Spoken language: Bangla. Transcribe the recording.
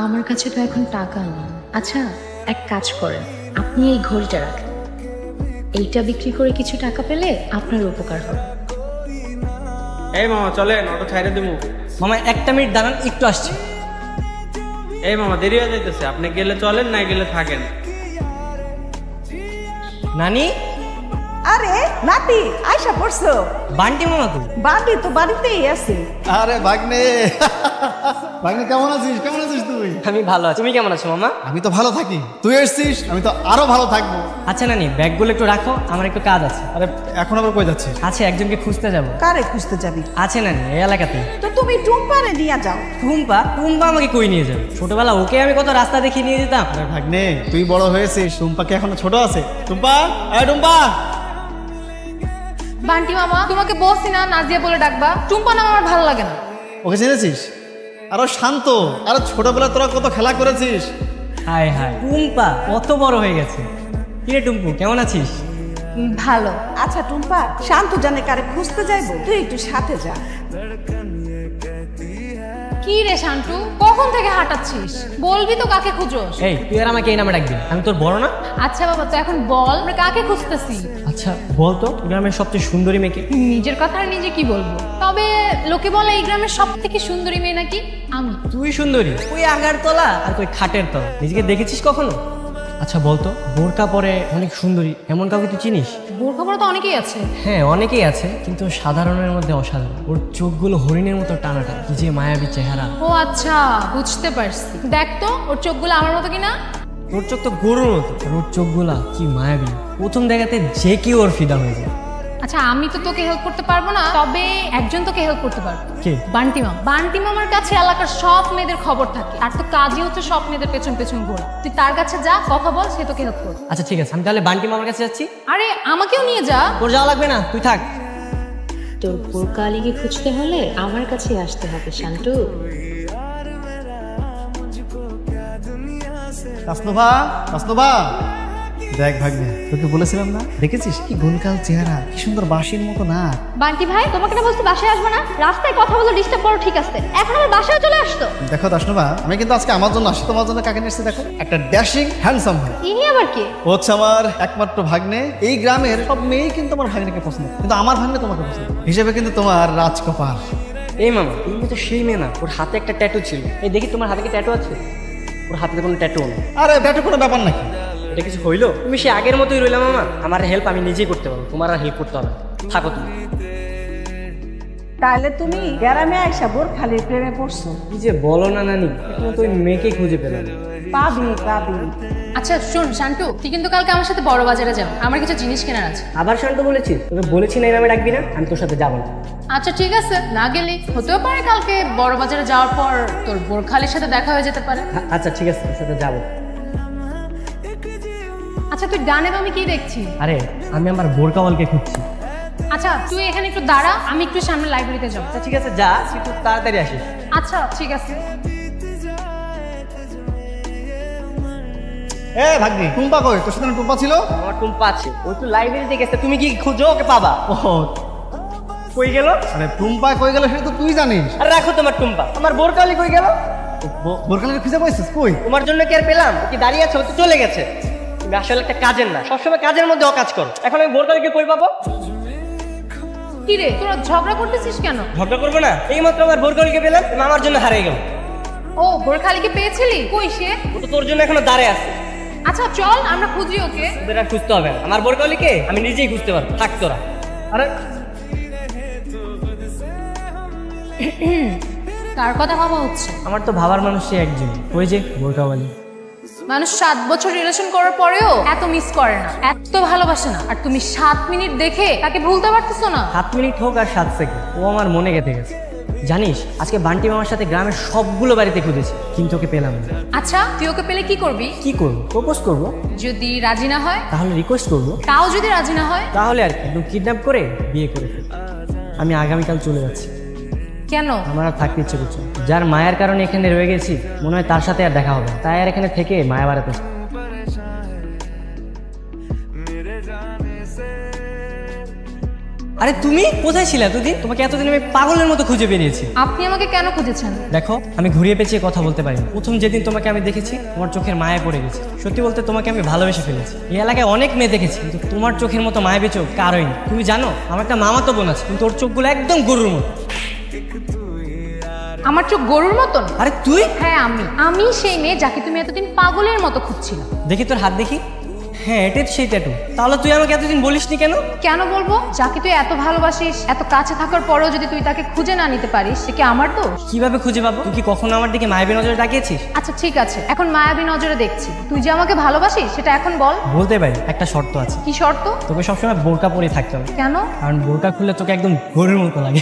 আমার কাছে তো এখন টাকা নেই। আচ্ছা এক কাজ করেন, আপনি এই ঘড়িটা রাখেন, এইটা বিক্রি করে কিছু টাকা পেলে আপনার উপকার হবে। এই মামা চলেন, অটো ছাইড়ে দেবো। মামা একটা মিনিট দাঁড়ান, একটু আসছি। এই মামা দেরি হয়ে যাইতেছে, আপনি গেলে চলেন, না গেলে থাকেন। নানি, আরে নাতি আয়সা পড়ছো? বান্টি মামা কই? বাড়ি তো বাড়িতেই আছে। আরে ভাগ্নে, ভাগ্নে কেমন আছিস? কেমন আছিস তুই? আমি ভালো আছি, তুমি কেমন আছো মামা? আমি তো ভালো থাকি, তুই এসছিস আমি তো আরো ভালো থাকবো। আচ্ছা নানি, ব্যাগগুলো একটু রাখো, আমার একটু কাজ আছে। আরে এখন আবার কই যাচ্ছিস? আছে, একজনকে খুঁজতে যাব। কারে খুঁজতে যাবি? আছে নানি, এই এলাকাতেই। তো তুমি টুম্পারে নিয়ে যাও। টুম্পা? টুম্পা আমাকে কই নিয়ে যাবে? ছোটবেলা ওকে আমি কত রাস্তা দেখিয়ে নিয়ে যেতাম। আরে ভাগ্নে, তুই বড় হয়েছিস, টুম্পা কি এখনো ছোট আছে? টুম্পা, আরে টুম্পা। বান্টি মামা, তোমাকে বলছি না নাজিয়া বলে ডাকবা। টুম্পা নাম আমার ভালো লাগে না। ওকে চিনেছিস? আরো শান্ত, আরো ছোটবেলা তোরা কত খেলা করেছিস। হায় হায়, টুম্পা কত বড় হয়ে গেছে। কিরে টুম্পু, কেমন আছিস? ভালো। আচ্ছা টুম্পা, শান্ত জানে কারে খুঁজতে যাইবো, তুই একটু সাথে যা। কি রে শান্টু, কখন থেকে হাঁটাচ্ছিস? বলবি তো কাকে খুঁজোস? এই তুই আর আমাকে এই নামে ডাকবি, আমি তোর বড় না? আচ্ছা বাবা, তো এখন বল আমরা কাকে খুঁজতেছি। আচ্ছা বল তো, গ্রামের সবচেয়ে সুন্দরী মেয়েকে। নিজের কথা আর নিজে কি বলবো, তবে লোকে বলে এই গ্রামের সব থেকে সুন্দরী মেয়ে নাকি আমি। তুই সুন্দরী? ওই আগার তলা আর তুই খাটের তলা, নিজেকে দেখেছিস কখনো? আচ্ছা বলতো, বোরকা পরে অনেক সুন্দরী এমন কাউকে তুই চিনিস? বোরখা পরা তো অনেকেই আছে। হ্যাঁ অনেকেই আছে, কিন্তু সাধারণের মধ্যে অসাধারণ। ওর চোখগুলো হরিণের মতো টানাটা, কি যে মায়াবী চেহারা। ও আচ্ছা, বুঝতে পারছি। দেখ তো ওর চোখগুলো আমার মতো কিনা। ওর চোখ তো গরুর মতো, আর ওর চোখগুলা কি মায়াবী, প্রথম দেখাতে যে কেউ ওর ফিদা হয়ে যায়। আচ্ছা আমি তো তোকে হেল্প করতে পারবো না, তবে একজন তোকে হেল্প করতে পারবো। কে? বান্টি মামা। বান্টি মামার কাছে এলাকার সব মেয়েদের খবর থাকে, তার তো কাজই হচ্ছে সব মেয়েদের পেছন পেছন ঘোরা। তুই তার কাছে যা, কথা বল, সে তোকে হেল্প করবে। আচ্ছা ঠিক আছে, আমি তাহলে বান্টি মামার কাছে যাচ্ছি। আরে আমাকেও নিয়ে যা। তোর যাওয়া লাগবে না, তুই থাক। তোর বোরকা আলীকে খুঁজতে হলে আমার কাছে আসতে হবে শান্টু। তাসনুভা, তাসনুভা, দেখ ভাগ্নে, তোকে বলেছিলাম না, দেখেছিস কি গোলকাল চেহারা, কি সুন্দর বাঁশির মতো না। বান্টি ভাই, তোমাকে না বলছি বাসায় আসবে না? রাস্তায় কথা বলে ডিস্টার্ব করো, ঠিক আছে, এখন আমার বাসায় চলে আসতো। দেখো তাসনুভা, আমি কিন্তু আজকে আমার জন্য আসি, তোমার জন্য কাকে নিয়ে এসেছি দেখো, একটা ড্যাশিং হ্যান্ডসাম ভাই। ইনি আবার কে? ও হচ্ছে আমার একমাত্র ভাগ্নে। এই গ্রামের সব মেয়েই কিন্তু আমার ভাগ্নেকে পছন্দ, কিন্তু আমার ভাগ্নে তোমাকে পছন্দ হিসেবে কিন্তু তোমার রাজকপাল। এই মামা, তুমি তো সেই মেয়ে না? ওর হাতে একটা ট্যাটু ছিল। এই দেখি তোমার হাতে কি ট্যাটু আছে? ওর হাতে কোনো ট্যাটু নেই। আরে ট্যাটু কোনো ব্যাপার নাকি? এটা কিছু হইলো? তুমি সে আগের মতোই রইলাম মামা। আমার হেল্প আমি নিজেই করতে পারবো, তোমার আর হেল্প করতে হবে না। থাকো তুমি। তাহলে তুমি গ্রামে আয়সা বোরখালির প্রেমে পড়ছো? কি যে বলো না নানি, এখনো তো ওই মেয়েকেই খুঁজে পেলাম। পাবি পাবি। আচ্ছা শোন শান্টু, তুই কিন্তু কালকে আমার সাথে বড় বাজারে যাবো, আমার কিছু জিনিস কেনার আছে। আবার শান্ত বলেছিস? তোকে বলেছি না এই নামে ডাকবি না, আমি তোর সাথে যাবো না। আচ্ছা ঠিক আছে, না গেলি হতেও পারে কালকে বড় বাজারে যাওয়ার পর তোর বোরখালির সাথে দেখা হয়ে যেতে পারে। আচ্ছা ঠিক আছে, তোর সাথে যাবো। আচ্ছা তুই ডানে বামে কি দেখছি? আরে আমি আমার বোরকাওয়ালকে খুঁজছি। আচ্ছা তুই এখানে একটু দাঁড়া, আমি একটু সামনে লাইব্রেরিতে যাবো। আচ্ছা ঠিক আছে, যা, একটু তাড়াতাড়ি আসিস। আচ্ছা ঠিক আছে। এ ভাগ্নি, টুম্পা কই? তোর সাথে টুম্পা ছিল? আমার টুম্পা আছে, ওই তো লাইব্রেরিতে গেছে। তুমি কি খুঁজো, ওকে পাবা। ও কই গেল? আরে টুম্পা কই গেল সেটা তো তুই জানিস। আর রাখো তোমার টুম্পা। আমার বোরকাওয়ালি কই গেল? বোরখালিকে খুঁজে পাইছিস? কই? তোমার জন্য কি আর পেলাম? ও কি দাঁড়িয়ে আছে? ও তো চলে গেছে। তুমি আসলে একটা কাজের না, সবসময় কাজের মধ্যে অকাজ করো। এখন আমি বোরকাওয়ালিকে কই পাবো? কি রে তোরা ঝগড়া করতেছিস কেন? ঝগড়া করবো না, এই মাত্র আমার বোরকাওয়ালিকে পেলাম, তুমি আমার জন্য হারিয়ে গেল। ও বোরখালিকে পেয়েছিলি? কই সে? ও তো তোর জন্য এখনো দাঁড়িয়ে আছে। আচ্ছা চল আমরা খুঁজি ওকে। তোদের আর খুঁজতে হবে না, আমার বোরকাওয়ালিকে আমি নিজেই খুঁজতে পারবো। থাক তোরা। আরে কার কথা ভাবা হচ্ছে? আমার তো ভাবার মানুষ সে একজন, ওই যে বোরকাওয়ালি। মানুষ 7 বছর রিলেশন করার পরেও এত মিস করে না, এত ভালোবাসে না, আর তুমি 7 মিনিট দেখে তাকে ভুলতে পারতেছো না। 7 মিনিট হোক আর 7 সেকেন্ড, ও আমার মনে গেঁথে গেছে। জানিস, আজকে বান্টি মামার সাথে গ্রামের সবগুলো বাড়িতে খুঁজেছি, কিন্তু ওকে পেলাম না। আচ্ছা তুই ওকে পেলে কি করবি? কি করবো? প্রপোজ করবো। যদি রাজি না হয়? তাহলে রিকোয়েস্ট করবো। তাও যদি রাজি না হয়? তাহলে আর কি, কিডন্যাপ করে বিয়ে করে ফেলবো। আমি আগামীকাল চলে যাচ্ছি। কেন? আমার আর থাকতে ইচ্ছে করছে না। যার মায়ের কারণে এখানে রয়ে গেছি, মনে হয় তার সাথে আর দেখা হবে না। তাই আর এখানে থেকে মায়া বাড়াতে। আরে তুমি কোথায় ছিলে এতদিন? তোমাকে এতদিন আমি পাগলের মতো খুঁজে বেরিয়েছি। আপনি আমাকে কেন খুঁজেছেন? দেখো, আমি ঘুরিয়ে পেঁচিয়ে কথা বলতে পারিনি। প্রথম যেদিন তোমাকে আমি দেখেছি, তোমার চোখের মায়া পড়ে গেছে। সত্যি বলতে তোমাকে আমি ভালোবেসে ফেলেছি। এই এলাকায় অনেক মেয়ে দেখেছি, কিন্তু তোমার চোখের মতো মায়াবী চোখ কারোই না। তুমি জানো, আমার একটা মামাতো বোন আছে, কিন্তু ওর চোখগুলো একদম গরুর মতো। আমার চোখ গরুর মতন? আরে তুই? হ্যাঁ আমি সেই মেয়ে যাকে তুমি এতদিন পাগলের মতো খুঁজছিলে। দেখি তোর হাত দেখি। হ্যাঁ, এটাই তো সেই ট্যাটু। তাহলে তুই আমাকে এতদিন বলিসনি কেন? কেন বলবো? যাকে তুই এত ভালোবাসিস, এত কাছে থাকার পরেও যদি তুই তাকে খুঁজে না নিতে পারিস, সে কি আমার দোষ? কিভাবে খুঁজে পাবো? তুই কি কখনো আমার দিকে মায়াবী নজরে তাকিয়েছিস? আচ্ছা ঠিক আছে, এখন মায়াবী নজরে দেখছি। তুই যে আমাকে ভালোবাসিস সেটা এখন বল। বলতে পারি, একটা শর্ত আছে। কি শর্ত? তোকে সবসময় বোরকা পরে থাকতে হবে। কেন? কারণ বোরকা খুললে তোকে একদম গরুর মতো লাগে।